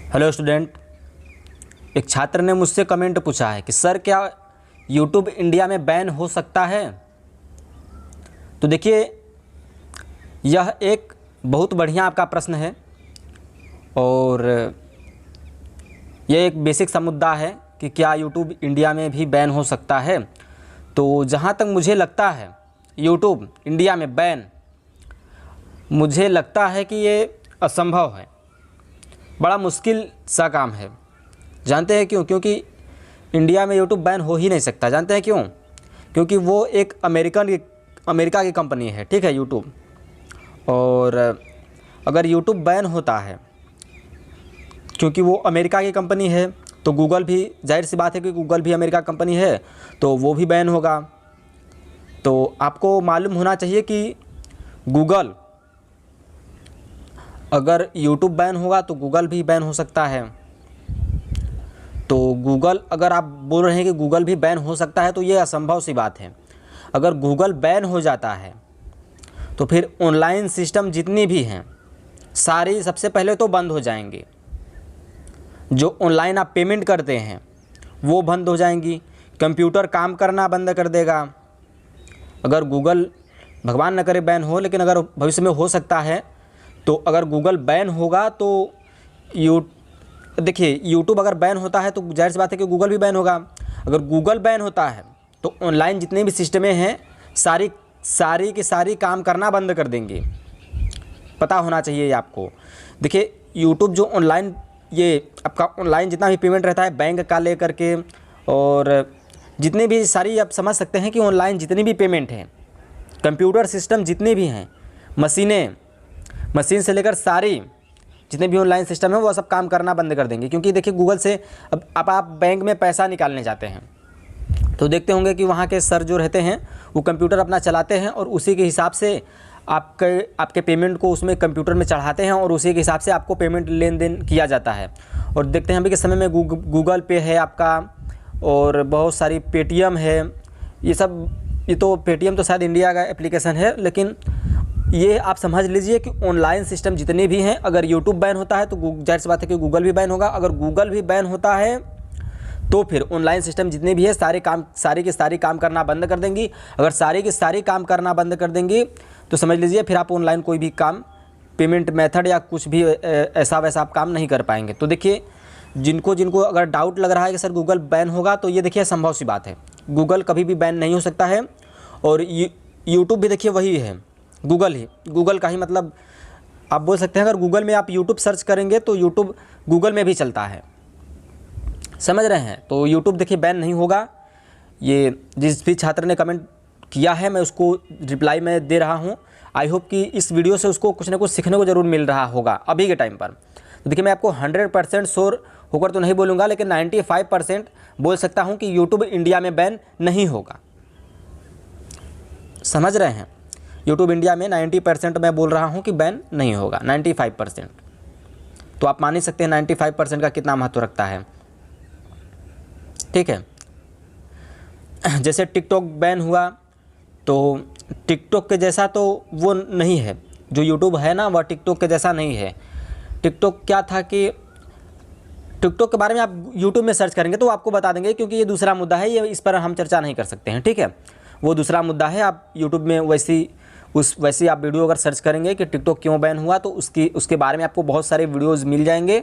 Hello student, एक छात्र ने मुझसे कमेंट पूछा है कि सर क्या यूट्यूब इंडिया में बैन हो सकता है। तो देखिए, यह एक बहुत बढ़िया आपका प्रश्न है और यह एक बेसिक सा मुद्दा है कि क्या यूट्यूब इंडिया में भी बैन हो सकता है। तो जहाँ तक मुझे लगता है यूट्यूब इंडिया में बैन, मुझे लगता है कि ये असंभव है, बड़ा मुश्किल सा काम है। जानते हैं क्यों? क्योंकि इंडिया में यूट्यूब बैन हो ही नहीं सकता। जानते हैं क्यों? क्योंकि वो एक अमेरिका की कंपनी है, ठीक है, यूट्यूब। और अगर यूट्यूब बैन होता है, क्योंकि वो अमेरिका की कंपनी है, तो गूगल भी, जाहिर सी बात है कि गूगल भी अमेरिका कंपनी है, तो वो भी बैन होगा। तो आपको मालूम होना चाहिए कि गूगल, अगर यूट्यूब बैन होगा तो गूगल भी बैन हो सकता है। तो गूगल, अगर आप बोल रहे हैं कि गूगल भी बैन हो सकता है, तो ये असंभव सी बात है। अगर गूगल बैन हो जाता है तो फिर ऑनलाइन सिस्टम जितनी भी हैं सारी सबसे पहले तो बंद हो जाएंगी। जो ऑनलाइन आप पेमेंट करते हैं वो बंद हो जाएंगी, कंप्यूटर काम करना बंद कर देगा। अगर गूगल, भगवान न करे बैन हो, लेकिन अगर भविष्य में हो सकता है, तो अगर गूगल बैन होगा तो देखिए, यूट्यूब अगर बैन होता है तो जाहिर सी बात है कि गूगल भी बैन होगा। अगर गूगल बैन होता है तो ऑनलाइन जितने भी सिस्टमें हैं सारी की सारी काम करना बंद कर देंगे। पता होना चाहिए आपको। देखिए, यूट्यूब जो ऑनलाइन, ये आपका ऑनलाइन जितना भी पेमेंट रहता है बैंक का लेकर के, और जितने भी सारी, आप समझ सकते हैं कि ऑनलाइन जितनी भी पेमेंट हैं, कंप्यूटर सिस्टम जितने भी हैं, मशीन से लेकर सारी जितने भी ऑनलाइन सिस्टम है वो सब काम करना बंद कर देंगे। क्योंकि देखिए, गूगल से अब आप बैंक में पैसा निकालने जाते हैं तो देखते होंगे कि वहाँ के सर जो रहते हैं वो कंप्यूटर अपना चलाते हैं और उसी के हिसाब से आपके पेमेंट को उसमें कंप्यूटर में चढ़ाते हैं और उसी के हिसाब से आपको पेमेंट लेन देन किया जाता है। और देखते हैं अभी के समय में गूगल पे है आपका, और बहुत सारी पेटीएम है। ये तो पेटीएम तो शायद इंडिया का एप्लीकेशन है, लेकिन ये आप समझ लीजिए कि ऑनलाइन सिस्टम जितने भी हैं, अगर यूट्यूब बैन होता है तो जाहिर सी बात है कि गूगल भी बैन होगा। अगर गूगल भी बैन होता है तो फिर ऑनलाइन सिस्टम जितने भी है सारी की सारी काम करना बंद कर देंगी। अगर सारी की सारी काम करना बंद कर देंगी तो समझ लीजिए फिर आप ऑनलाइन कोई भी काम, पेमेंट मेथड या कुछ भी ऐसा वैसा आप काम नहीं कर पाएंगे। तो देखिए, जिनको अगर डाउट लग रहा है कि सर गूगल बैन होगा, तो ये देखिए संभव सी बात है, गूगल कभी भी बैन नहीं हो सकता है। और यूट्यूब भी देखिए वही है, गूगल का ही, मतलब आप बोल सकते हैं अगर गूगल में आप यूट्यूब सर्च करेंगे तो यूट्यूब गूगल में भी चलता है, समझ रहे हैं। तो यूट्यूब देखिए बैन नहीं होगा। ये जिस भी छात्र ने कमेंट किया है, मैं उसको रिप्लाई में दे रहा हूँ। आई होप कि इस वीडियो से उसको कुछ ना कुछ सीखने को ज़रूर मिल रहा होगा अभी के टाइम पर। तो देखिए, मैं आपको 100% श्योर होकर तो नहीं बोलूँगा, लेकिन 95% बोल सकता हूँ कि यूट्यूब इंडिया में बैन नहीं होगा। समझ रहे हैं? यूट्यूब इंडिया में 90% मैं बोल रहा हूँ कि बैन नहीं होगा, 95%। तो आप मान ही सकते हैं 95% का कितना महत्व रखता है, ठीक है। जैसे टिकटॉक बैन हुआ, तो टिकटॉक के जैसा तो वो नहीं है, जो यूट्यूब है ना वह टिकटॉक के जैसा नहीं है। टिकटॉक क्या था कि टिकटॉक के बारे में आप यूट्यूब में सर्च करेंगे तो आपको बता देंगे, क्योंकि ये दूसरा मुद्दा है, ये इस पर हम चर्चा नहीं कर सकते हैं, ठीक है। वो दूसरा मुद्दा है। आप यूट्यूब में वैसी आप वीडियो अगर सर्च करेंगे कि टिकटॉक क्यों बैन हुआ, तो उसके बारे में आपको बहुत सारे वीडियोज़ मिल जाएंगे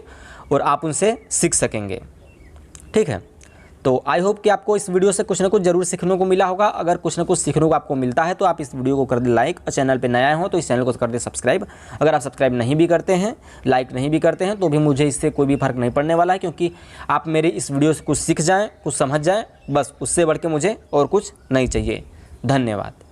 और आप उनसे सीख सकेंगे, ठीक है। तो आई होप कि आपको इस वीडियो से कुछ ना कुछ ज़रूर सीखने को मिला होगा। अगर कुछ ना कुछ सीखने को आपको मिलता है तो आप इस वीडियो को कर दे लाइक, और चैनल पे नया हो तो इस चैनल को कर दे सब्सक्राइब। अगर आप सब्सक्राइब नहीं भी करते हैं, लाइक नहीं भी करते हैं, तो भी मुझे इससे कोई भी फ़र्क नहीं पड़ने वाला है, क्योंकि आप मेरे इस वीडियो से कुछ सीख जाएँ, कुछ समझ जाएँ, बस उससे बढ़ के मुझे और कुछ नहीं चाहिए। धन्यवाद।